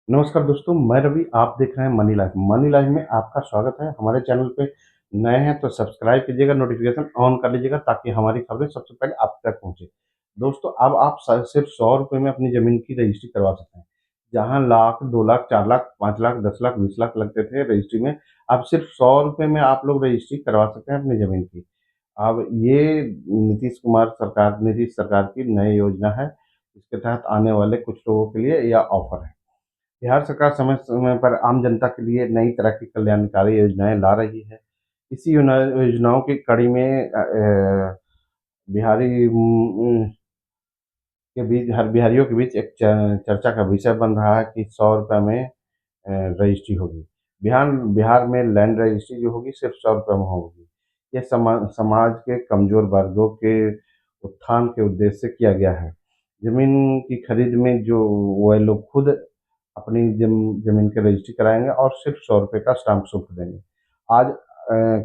नमस्कार दोस्तों, मैं रवि, आप देख रहे हैं मनी लाइफ। मनी लाइफ में आपका स्वागत है। हमारे चैनल पे नए हैं तो सब्सक्राइब कीजिएगा, नोटिफिकेशन ऑन कर लीजिएगा ताकि हमारी खबरें सबसे पहले आप तक पहुँचे। दोस्तों, अब आप सिर्फ ₹100 में अपनी ज़मीन की रजिस्ट्री करवा सकते हैं। जहाँ लाख, 2 लाख, 4 लाख, 5 लाख, 10 लाख, 20 लाख लगते थे रजिस्ट्री में, अब सिर्फ ₹100 में आप लोग रजिस्ट्री करवा सकते हैं अपनी ज़मीन की। अब ये नीतीश सरकार की नई योजना है। इसके तहत आने वाले कुछ लोगों के लिए यह ऑफर है। बिहार सरकार समय समय पर आम जनता के लिए नई तरह की कल्याणकारी योजनाएं ला रही है। इसी योजनाओं की कड़ी में बिहारी के बीच हर बिहारियों के बीच एक चर्चा का विषय बन रहा है कि ₹100 में रजिस्ट्री होगी। बिहार बिहार में लैंड रजिस्ट्री जो होगी सिर्फ ₹100 में होगी। ये समाज के कमजोर वर्गों के उत्थान के उद्देश्य से किया गया है। जमीन की खरीद में जो वह लोग खुद अपनी जमीन की रजिस्ट्री कराएंगे और सिर्फ ₹100 का स्टाम्प शुल्क देंगे। आज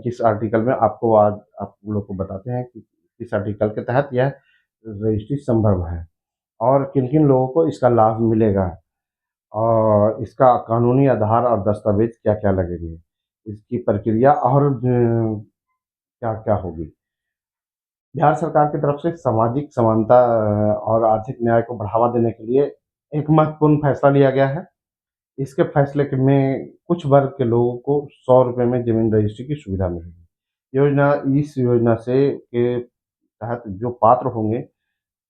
किस आर्टिकल में आपको आज आप लोग को बताते हैं कि किस आर्टिकल के तहत यह रजिस्ट्री संभव है और किन-किन लोगों को इसका लाभ मिलेगा और इसका कानूनी आधार और दस्तावेज क्या-क्या लगेंगे, इसकी प्रक्रिया और क्या-क्या होगी। बिहार सरकार की तरफ से सामाजिक समानता और आर्थिक न्याय को बढ़ावा देने के लिए एक महत्वपूर्ण फैसला लिया गया है। इसके फैसले में कुछ वर्ग के लोगों को ₹100 में ज़मीन रजिस्ट्री की सुविधा मिलेगी। इस योजना से के तहत जो पात्र होंगे,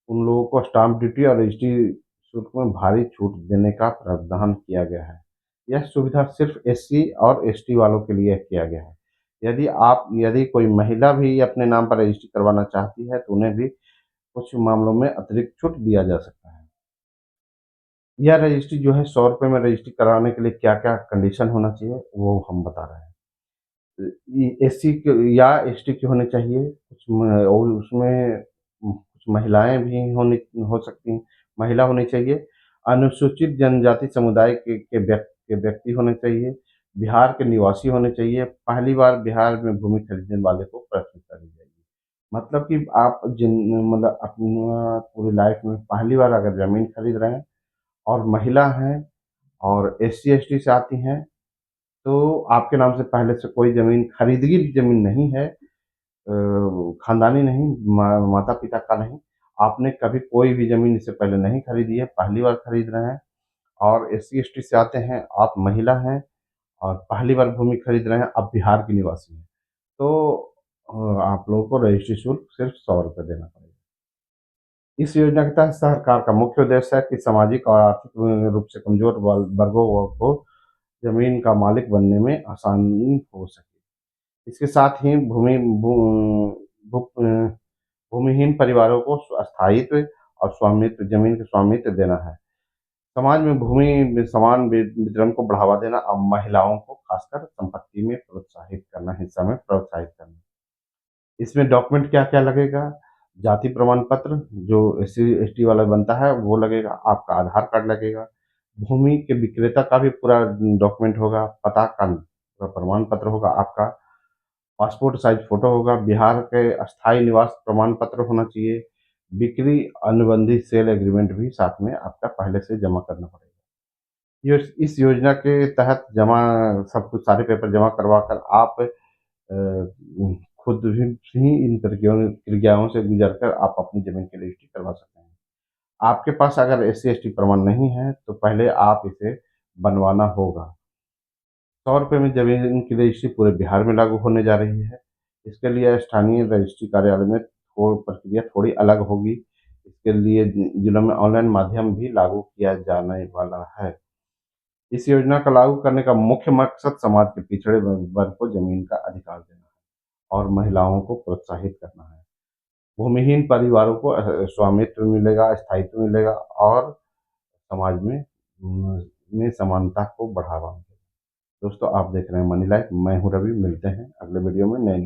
उन लोगों को स्टाम्प ड्यूटी और रजिस्ट्री शुल्क में भारी छूट देने का प्रावधान किया गया है। यह सुविधा सिर्फ एससी और एसटी वालों के लिए किया गया है। यदि कोई महिला भी अपने नाम पर रजिस्ट्री करवाना चाहती है, तो उन्हें भी कुछ मामलों में अतिरिक्त छूट दिया जा सकता है। यह रजिस्ट्री जो है ₹100 में रजिस्ट्री कराने के लिए क्या-क्या कंडीशन होना चाहिए, वो हम बता रहे हैं। एससी के या एसटी के होने चाहिए, और उसमें कुछ महिलाएँ भी हो सकती हैं, महिला होनी चाहिए, अनुसूचित जनजाति समुदाय के व्यक्ति होने चाहिए, बिहार के निवासी होने चाहिए, पहली बार बिहार में भूमि खरीदने वाले को प्राथमिकता दी जाएगी। मतलब कि आप मतलब अपना पूरी लाइफ में पहली बार अगर ज़मीन खरीद रहे हैं और महिला हैं और एससी-एसटी से आती हैं, तो आपके नाम से पहले से कोई ज़मीन खरीदी ज़मीन नहीं है, खानदानी नहीं, माता-पिता का नहीं, आपने कभी कोई भी ज़मीन इससे पहले नहीं खरीदी है, पहली बार खरीद रहे हैं और एससी-एसटी से आते हैं, आप महिला हैं और पहली बार भूमि खरीद रहे हैं, आप बिहार की निवासी हैं, तो आप लोगों को रजिस्ट्री शुल्क सिर्फ ₹100 देना पड़ेगा। इस योजना के तहत सरकार का मुख्य उद्देश्य है कि सामाजिक और आर्थिक रूप से कमजोर वर्गों को जमीन का मालिक बनने में आसानी हो सके। इसके साथ ही भूमिहीन परिवारों को स्थायित्व और स्वामित्व जमीन के स्वामित्व देना है। समाज में भूमि समान वितरण को बढ़ावा देना और महिलाओं को खासकर संपत्ति में प्रोत्साहित करना, हिस्सा में प्रोत्साहित करना। इसमें डॉक्यूमेंट क्या-क्या लगेगा? जाति प्रमाण पत्र जो एससी-एसटी वाला बनता है वो लगेगा, आपका आधार कार्ड लगेगा, भूमि के विक्रेता का भी पूरा डॉक्यूमेंट होगा, पता का पूरा प्रमाण पत्र होगा आपका, पासपोर्ट साइज़ फ़ोटो होगा, बिहार के अस्थायी निवास प्रमाण पत्र होना चाहिए, बिक्री अनुबंधित सेल एग्रीमेंट भी साथ में आपका पहले से जमा करना पड़ेगा। ये इस योजना के तहत सब कुछ सारे पेपर जमा करवा कर आप खुद ही इन प्रक्रियाओं से गुजर कर आप अपनी ज़मीन की रजिस्ट्री करवा सकते हैं। आपके पास अगर एससी-एसटी प्रमाण नहीं है, तो पहले आप इसे बनवाना होगा। ₹100 में ज़मीन की रजिस्ट्री पूरे बिहार में लागू होने जा रही है। इसके लिए स्थानीय रजिस्ट्री कार्यालय में प्रक्रिया थोड़ी अलग होगी। इसके लिए जिलों में ऑनलाइन माध्यम भी लागू किया जाने वाला है। इस योजना को लागू करने का मुख्य मकसद समाज के पिछड़े वर्ग को जमीन का अधिकार देना है और महिलाओं को प्रोत्साहित करना है। भूमिहीन परिवारों को स्वामित्व मिलेगा, स्थायित्व मिलेगा और समाज में समानता को बढ़ावा मिलेगा। दोस्तों, आप देख रहे हैं मनी लाइफ, मैं हूँ रवि, मिलते हैं अगले वीडियो में नए